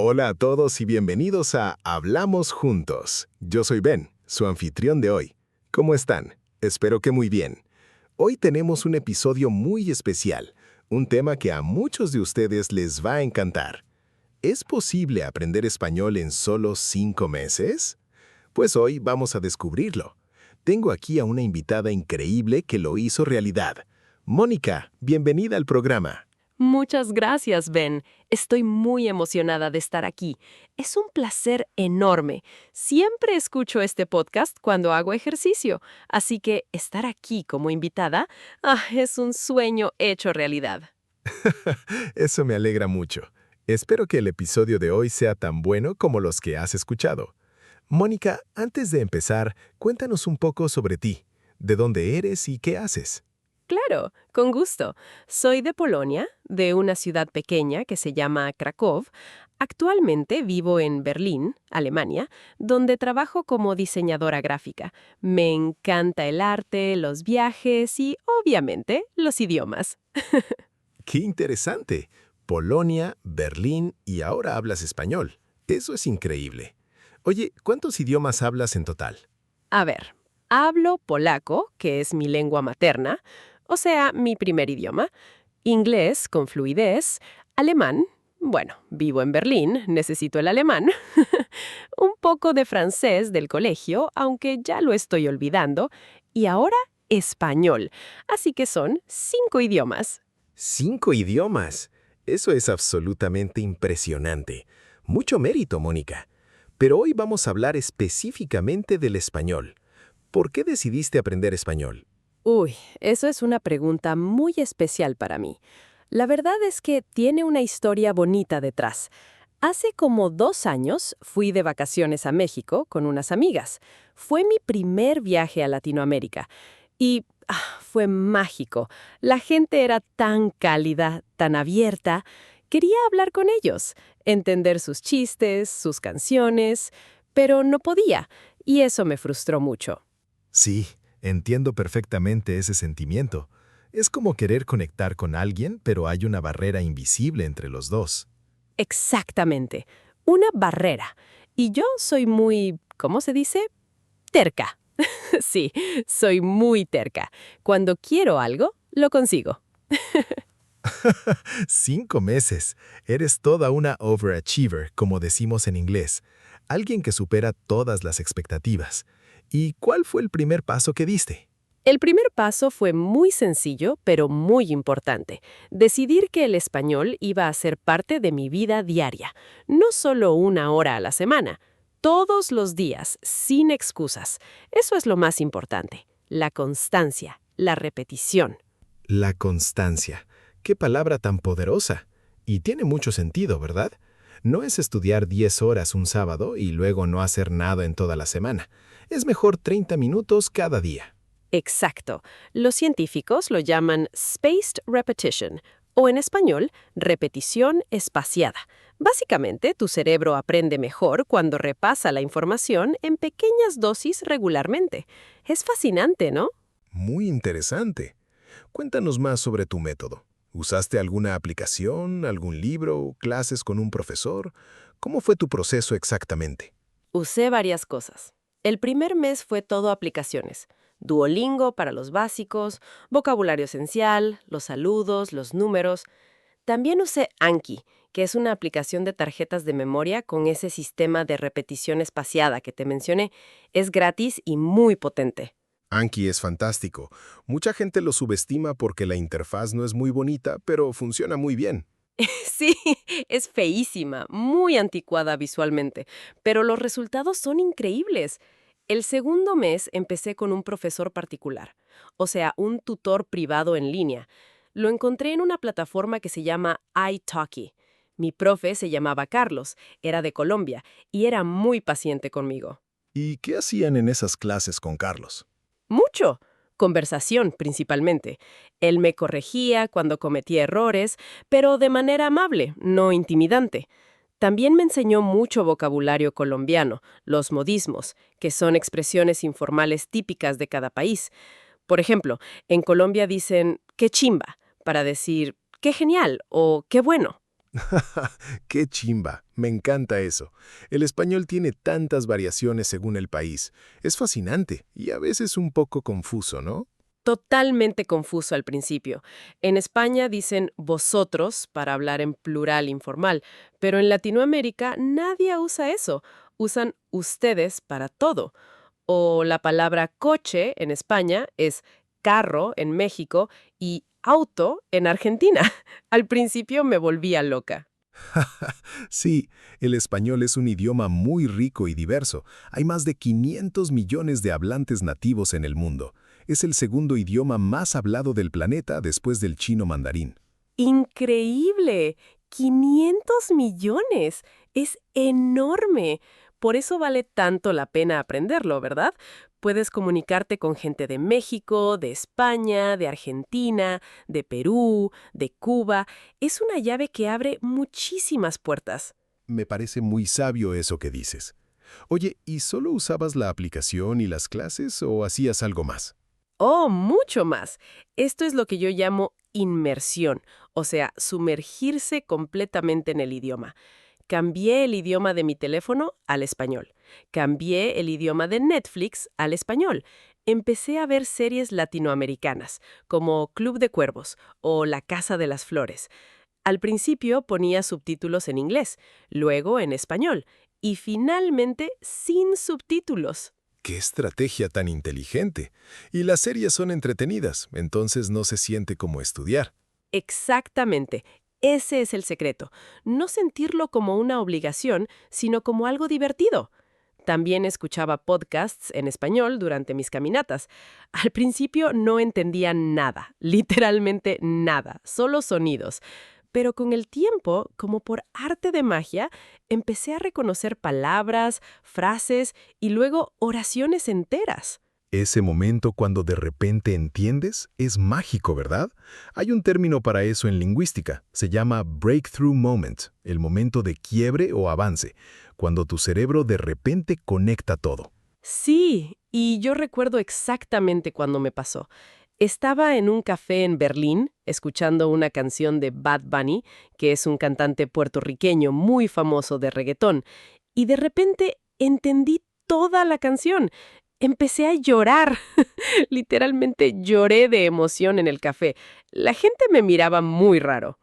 Hola a todos y bienvenidos a Hablamos Juntos. Yo soy Ben, su anfitrión de hoy. ¿Cómo están? Espero que muy bien. Hoy tenemos un episodio muy especial, un tema que a muchos de ustedes les va a encantar. ¿Es posible aprender español en solo 5 meses? Pues hoy vamos a descubrirlo. Tengo aquí a una invitada increíble que lo hizo realidad. Mónica, bienvenida al programa. Muchas gracias, Ben. Estoy muy emocionada de estar aquí. Es un placer enorme. Siempre escucho este podcast cuando hago ejercicio, así que estar aquí como invitada, es un sueño hecho realidad. Eso me alegra mucho. Espero que el episodio de hoy sea tan bueno como los que has escuchado. Mónica, antes de empezar, cuéntanos un poco sobre ti. ¿De dónde eres y qué haces? Claro, con gusto. Soy de Polonia, de una ciudad pequeña que se llama Kraków. Actualmente vivo en Berlín, Alemania, donde trabajo como diseñadora gráfica. Me encanta el arte, los viajes y, obviamente, los idiomas. ¡Qué interesante! Polonia, Berlín y ahora hablas español. Eso es increíble. Oye, ¿cuántos idiomas hablas en total? A ver, hablo polaco, que es mi lengua materna, o sea, mi primer idioma, inglés con fluidez, alemán, bueno, vivo en Berlín, necesito el alemán, un poco de francés del colegio, aunque ya lo estoy olvidando, y ahora español, así que son 5 idiomas. 5 idiomas. Eso es absolutamente impresionante. Mucho mérito, Mónica. Pero hoy vamos a hablar específicamente del español. ¿Por qué decidiste aprender español? Uy, eso es una pregunta muy especial para mí. La verdad es que tiene una historia bonita detrás. Hace como 2 años fui de vacaciones a México con unas amigas. Fue mi primer viaje a Latinoamérica y fue mágico. La gente era tan cálida, tan abierta. Quería hablar con ellos, entender sus chistes, sus canciones, pero no podía, y eso me frustró mucho. Sí, entiendo perfectamente ese sentimiento. Es como querer conectar con alguien, pero hay una barrera invisible entre los dos. Exactamente, una barrera. Y yo soy muy, ¿cómo se dice? Terca. Sí, soy muy terca. Cuando quiero algo, lo consigo. 5 meses. Eres toda una overachiever, como decimos en inglés. Alguien que supera todas las expectativas. ¿Y cuál fue el primer paso que diste? El primer paso fue muy sencillo, pero muy importante. Decidir que el español iba a ser parte de mi vida diaria, no solo 1 hora a la semana, todos los días, sin excusas. Eso es lo más importante, la constancia, la repetición. La constancia. Qué palabra tan poderosa. Y tiene mucho sentido, ¿verdad? No es estudiar 10 horas un sábado y luego no hacer nada en toda la semana. Es mejor 30 minutos cada día. Exacto. Los científicos lo llaman spaced repetition, o en español, repetición espaciada. Básicamente, tu cerebro aprende mejor cuando repasa la información en pequeñas dosis regularmente. Es fascinante, ¿no? Muy interesante. Cuéntanos más sobre tu método. ¿Usaste alguna aplicación, algún libro, clases con un profesor? ¿Cómo fue tu proceso exactamente? Usé varias cosas. El primer mes fue todo aplicaciones. Duolingo para los básicos, vocabulario esencial, los saludos, los números. También usé Anki, que es una aplicación de tarjetas de memoria con ese sistema de repetición espaciada que te mencioné. Es gratis y muy potente. Anki es fantástico. Mucha gente lo subestima porque la interfaz no es muy bonita, pero funciona muy bien. Sí, es feísima, muy anticuada visualmente, pero los resultados son increíbles. El segundo mes empecé con un profesor particular, o sea, un tutor privado en línea. Lo encontré en una plataforma que se llama italki. Mi profe se llamaba Carlos, era de Colombia y era muy paciente conmigo. ¿Y qué hacían en esas clases con Carlos? Mucho. Conversación, principalmente. Él me corregía cuando cometía errores, pero de manera amable, no intimidante. También me enseñó mucho vocabulario colombiano, los modismos, que son expresiones informales típicas de cada país. Por ejemplo, en Colombia dicen «qué chimba» para decir «qué genial» o «qué bueno». ¡Qué chimba! Me encanta eso. El español tiene tantas variaciones según el país. Es fascinante y a veces un poco confuso, ¿no? Totalmente confuso al principio. En España dicen vosotros para hablar en plural informal, pero en Latinoamérica nadie usa eso. Usan ustedes para todo. O la palabra coche en España es carro en México y auto en Argentina. Al principio me volvía loca. Sí, el español es un idioma muy rico y diverso. Hay más de 500 millones de hablantes nativos en el mundo. Es el segundo idioma más hablado del planeta después del chino mandarín. ¡Increíble! 500 millones. Es enorme. Por eso vale tanto la pena aprenderlo, ¿verdad? Puedes comunicarte con gente de México, de España, de Argentina, de Perú, de Cuba. Es una llave que abre muchísimas puertas. Me parece muy sabio eso que dices. Oye, ¿y solo usabas la aplicación y las clases o hacías algo más? Oh, mucho más. Esto es lo que yo llamo inmersión, o sea, sumergirse completamente en el idioma. Cambié el idioma de mi teléfono al español. Cambié el idioma de Netflix al español. Empecé a ver series latinoamericanas, como Club de Cuervos o La Casa de las Flores. Al principio ponía subtítulos en inglés, luego en español y finalmente sin subtítulos. ¡Qué estrategia tan inteligente! Y las series son entretenidas, entonces no se siente como estudiar. Exactamente. Ese es el secreto. No sentirlo como una obligación, sino como algo divertido. También escuchaba podcasts en español durante mis caminatas. Al principio no entendía nada, literalmente nada, solo sonidos. Pero con el tiempo, como por arte de magia, empecé a reconocer palabras, frases y luego oraciones enteras. Ese momento cuando de repente entiendes es mágico, ¿verdad? Hay un término para eso en lingüística. Se llama breakthrough moment, el momento de quiebre o avance, cuando tu cerebro de repente conecta todo. Sí, y yo recuerdo exactamente cuando me pasó. Estaba en un café en Berlín, escuchando una canción de Bad Bunny, que es un cantante puertorriqueño muy famoso de reggaetón, y de repente entendí toda la canción. Empecé a llorar. Literalmente lloré de emoción en el café. La gente me miraba muy raro.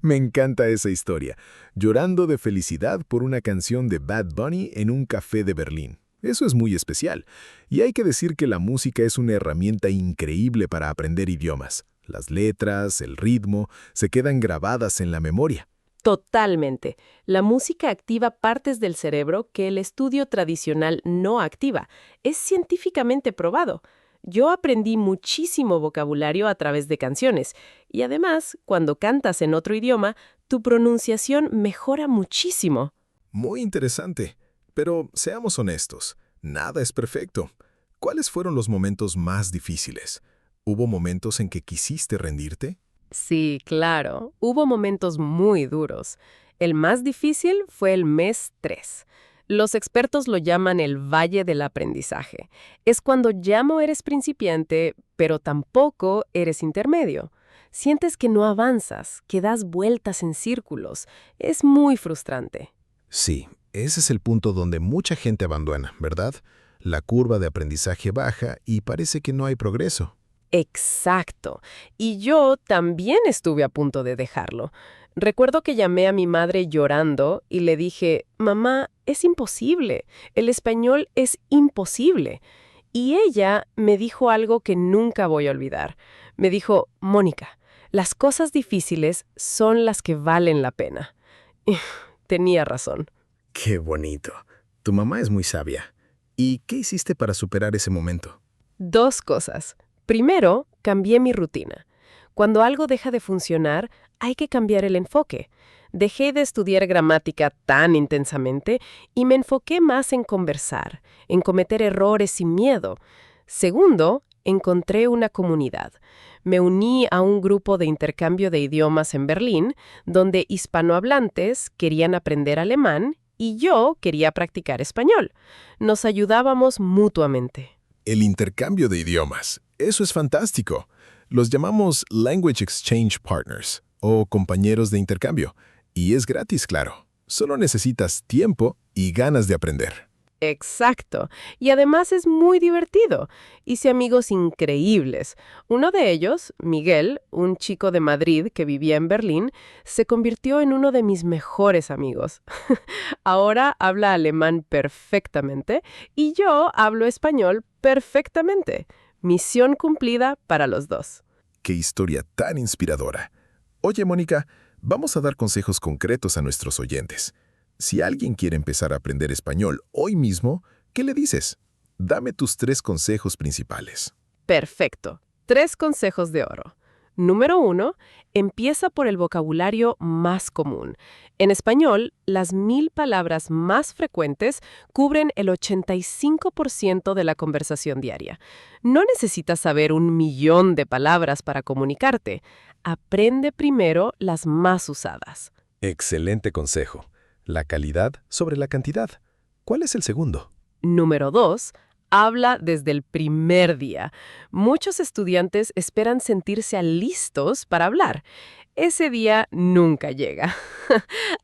Me encanta esa historia. Llorando de felicidad por una canción de Bad Bunny en un café de Berlín. Eso es muy especial. Y hay que decir que la música es una herramienta increíble para aprender idiomas. Las letras, el ritmo, se quedan grabadas en la memoria. Totalmente. La música activa partes del cerebro que el estudio tradicional no activa. Es científicamente probado. Yo aprendí muchísimo vocabulario a través de canciones y además, cuando cantas en otro idioma, tu pronunciación mejora muchísimo. Muy interesante. Pero seamos honestos, nada es perfecto. ¿Cuáles fueron los momentos más difíciles? ¿Hubo momentos en que quisiste rendirte? Sí, claro. Hubo momentos muy duros. El más difícil fue el mes 3. Los expertos lo llaman el valle del aprendizaje. Es cuando ya no eres principiante, pero tampoco eres intermedio. Sientes que no avanzas, que das vueltas en círculos. Es muy frustrante. Sí, ese es el punto donde mucha gente abandona, ¿verdad? La curva de aprendizaje baja y parece que no hay progreso. Exacto. Y yo también estuve a punto de dejarlo. Recuerdo que llamé a mi madre llorando y le dije, mamá, es imposible. El español es imposible. Y ella me dijo algo que nunca voy a olvidar. Me dijo, Mónica, las cosas difíciles son las que valen la pena. Y tenía razón. Qué bonito. Tu mamá es muy sabia. ¿Y qué hiciste para superar ese momento? Dos cosas. Primero, cambié mi rutina. Cuando algo deja de funcionar, hay que cambiar el enfoque. Dejé de estudiar gramática tan intensamente y me enfoqué más en conversar, en cometer errores sin miedo. Segundo, encontré una comunidad. Me uní a un grupo de intercambio de idiomas en Berlín, donde hispanohablantes querían aprender alemán y yo quería practicar español. Nos ayudábamos mutuamente. El intercambio de idiomas. Eso es fantástico. Los llamamos Language Exchange Partners. o compañeros de intercambio. Y es gratis, claro. Solo necesitas tiempo y ganas de aprender. Exacto. Y además es muy divertido. Hice amigos increíbles. Uno de ellos, Miguel, un chico de Madrid que vivía en Berlín, se convirtió en uno de mis mejores amigos. Ahora habla alemán perfectamente y yo hablo español perfectamente. Misión cumplida para los dos. ¡Qué historia tan inspiradora! Oye, Mónica, vamos a dar consejos concretos a nuestros oyentes. Si alguien quiere empezar a aprender español hoy mismo, ¿qué le dices? Dame tus 3 consejos principales. Perfecto. 3 consejos de oro. Número 1, empieza por el vocabulario más común. En español, las 1000 palabras más frecuentes cubren el 85% de la conversación diaria. No necesitas saber 1.000.000 de palabras para comunicarte. Aprende primero las más usadas. Excelente consejo. La calidad sobre la cantidad. ¿Cuál es el segundo? Número 2, habla desde el primer día. Muchos estudiantes esperan sentirse listos para hablar. Ese día nunca llega.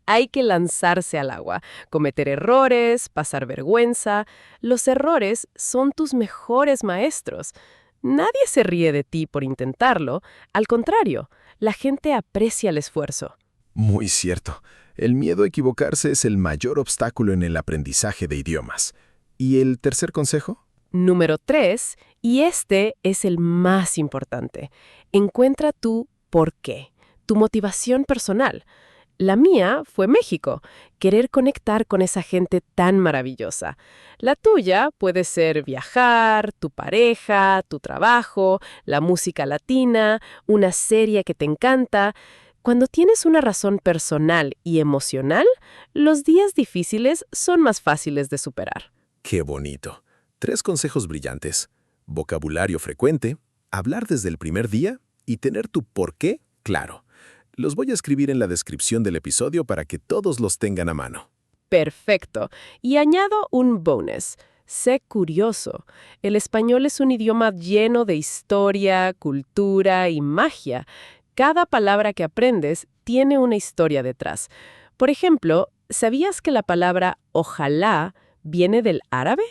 Hay que lanzarse al agua, cometer errores, pasar vergüenza. Los errores son tus mejores maestros. Nadie se ríe de ti por intentarlo. Al contrario, la gente aprecia el esfuerzo. Muy cierto. El miedo a equivocarse es el mayor obstáculo en el aprendizaje de idiomas. ¿Y el tercer consejo? Número 3, y este es el más importante. Encuentra tu por qué, tu motivación personal. La mía fue México, querer conectar con esa gente tan maravillosa. La tuya puede ser viajar, tu pareja, tu trabajo, la música latina, una serie que te encanta. Cuando tienes una razón personal y emocional, los días difíciles son más fáciles de superar. ¡Qué bonito! 3 consejos brillantes. Vocabulario frecuente, hablar desde el primer día y tener tu por qué claro. Los voy a escribir en la descripción del episodio para que todos los tengan a mano. Perfecto. Y añado un bonus. Sé curioso. El español es un idioma lleno de historia, cultura y magia. Cada palabra que aprendes tiene una historia detrás. Por ejemplo, ¿sabías que la palabra ojalá viene del árabe?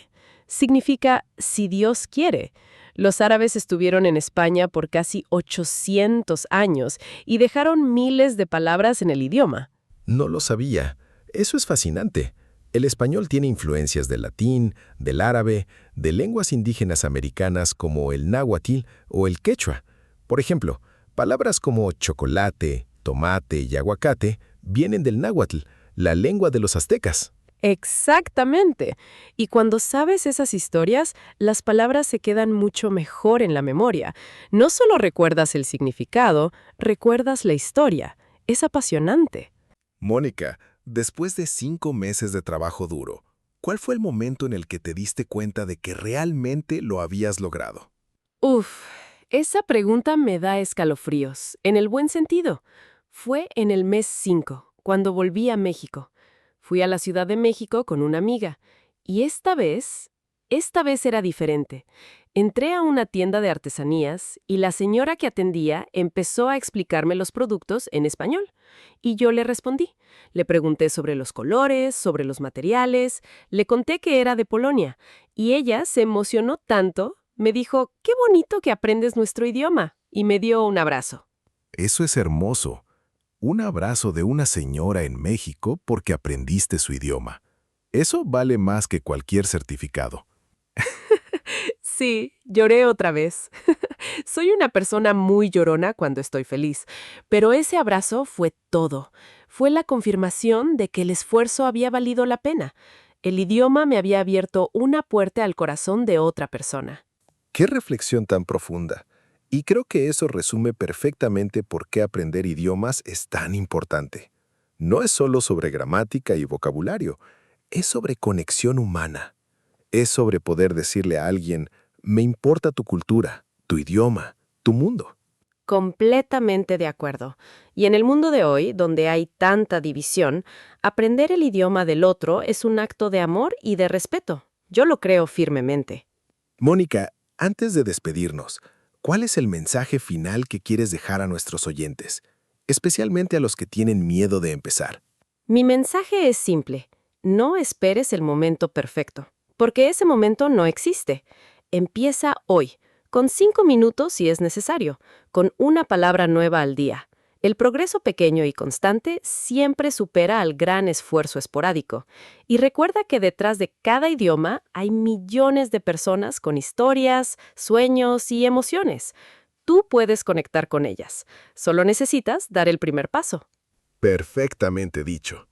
Significa si Dios quiere. Los árabes estuvieron en España por casi 800 años y dejaron miles de palabras en el idioma. No lo sabía. Eso es fascinante. El español tiene influencias del latín, del árabe, de lenguas indígenas americanas como el náhuatl o el quechua. Por ejemplo, palabras como chocolate, tomate y aguacate vienen del náhuatl, la lengua de los aztecas. Exactamente. Y cuando sabes esas historias, las palabras se quedan mucho mejor en la memoria. No solo recuerdas el significado, recuerdas la historia. Es apasionante. Mónica, después de 5 meses de trabajo duro, ¿cuál fue el momento en el que te diste cuenta de que realmente lo habías logrado? Uf, esa pregunta me da escalofríos, en el buen sentido. Fue en el mes 5, cuando volví a México. Fui a la Ciudad de México con una amiga, y esta vez era diferente. Entré a una tienda de artesanías y la señora que atendía empezó a explicarme los productos en español. Y yo le respondí. Le pregunté sobre los colores, sobre los materiales, le conté que era de Polonia, y ella se emocionó tanto, me dijo, «¡Qué bonito que aprendes nuestro idioma!» y me dio un abrazo. Eso es hermoso. Un abrazo de una señora en México porque aprendiste su idioma. Eso vale más que cualquier certificado. Sí, lloré otra vez. Soy una persona muy llorona cuando estoy feliz, pero ese abrazo fue todo. Fue la confirmación de que el esfuerzo había valido la pena. El idioma me había abierto una puerta al corazón de otra persona. ¡Qué reflexión tan profunda! Y creo que eso resume perfectamente por qué aprender idiomas es tan importante. No es solo sobre gramática y vocabulario, es sobre conexión humana. Es sobre poder decirle a alguien, me importa tu cultura, tu idioma, tu mundo. Completamente de acuerdo. Y en el mundo de hoy, donde hay tanta división, aprender el idioma del otro es un acto de amor y de respeto. Yo lo creo firmemente. Mónica, antes de despedirnos, ¿cuál es el mensaje final que quieres dejar a nuestros oyentes? especialmente a los que tienen miedo de empezar? Mi mensaje es simple. No esperes el momento perfecto, porque ese momento no existe. Empieza hoy, con 5 minutos si es necesario, con una palabra nueva al día. El progreso pequeño y constante siempre supera al gran esfuerzo esporádico. Y recuerda que detrás de cada idioma hay millones de personas con historias, sueños y emociones. Tú puedes conectar con ellas. Solo necesitas dar el primer paso. Perfectamente dicho.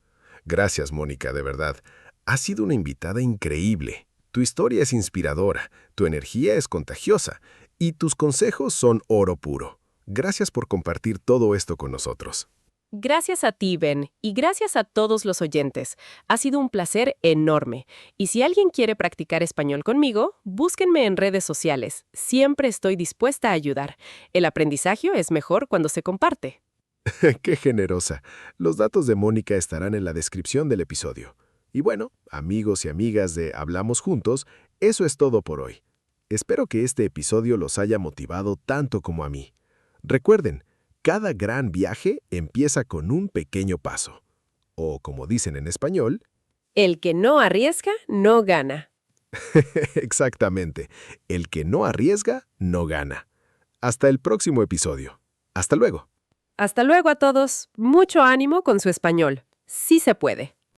Gracias, Mónica, de verdad. Has sido una invitada increíble. Tu historia es inspiradora, tu energía es contagiosa y tus consejos son oro puro. Gracias por compartir todo esto con nosotros. Gracias a ti, Ben, y gracias a todos los oyentes. Ha sido un placer enorme. Y si alguien quiere practicar español conmigo, búsquenme en redes sociales. Siempre estoy dispuesta a ayudar. El aprendizaje es mejor cuando se comparte. ¡Qué generosa! Los datos de Mónica estarán en la descripción del episodio. Y bueno, amigos y amigas de Hablamos Juntos, eso es todo por hoy. Espero que este episodio los haya motivado tanto como a mí. Recuerden, cada gran viaje empieza con un pequeño paso. O como dicen en español, El que no arriesga, no gana. exactamente, el que no arriesga, no gana. Hasta el próximo episodio. Hasta luego. Hasta luego a todos. Mucho ánimo con su español. Sí se puede.